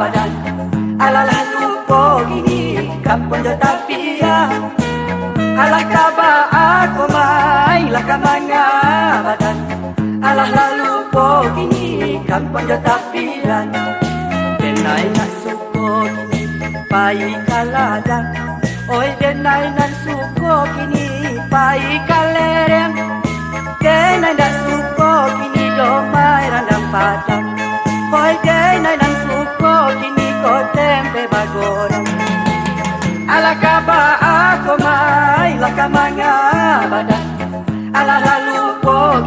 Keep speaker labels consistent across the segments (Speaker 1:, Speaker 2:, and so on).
Speaker 1: badan. Alah lalu gini kampung Jotapia. Alah kaba aku mai lah kamanga badan. Alah lalu gini kampung Jotapia. Denai nak suko gini pai kaladang. Oi denai nak suko gini pai kalereng. Denai nak suko gini domai randang padang. Oi denai nak suko gini ko tempe bagorang. Alah kaba aku mai lah kamanga badan. Alah lalu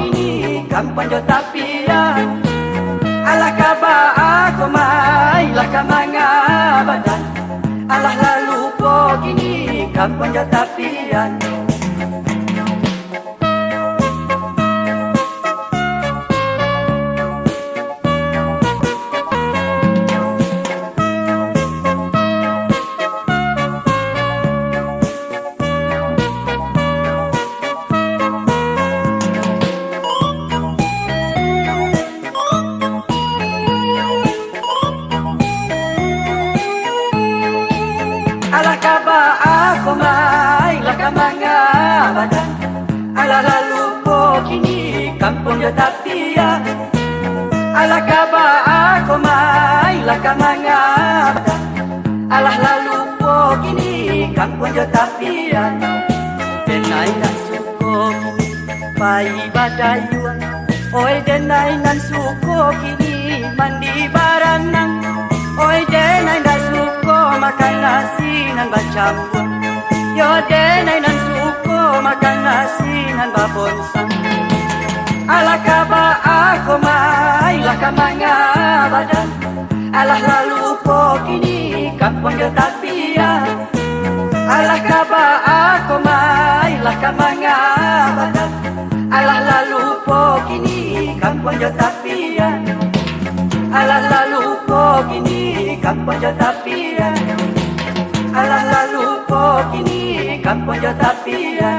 Speaker 1: gini kampung Jotapia. Alah kaba aku mai lah kamanga badan. Alah lalu gini kampung Jotapia. Alah kaba aku mai lah kamanga badan. Alah lalu gini kampung Jotapia. Alah kaba aku mai lah kamanga badan. Alah lalu gini kampung Jotapia. Denai nak suko gini pai badayuan. Oi denai nak suko gini mandi baranang. Oi denai nak suko makan nasi nan bacampur. Yo denai nan suko makan nasi nan babonsang. Alah kaba aku mai lah kamanga badan. Alah lalu gini kampung Jotapia. Alah kaba aku mai lah kamanga badan. Alah lalu gini kampung Jotapia. Alah lalu gini kampung Jotapia. Alah lalu gini kampung Jotapia.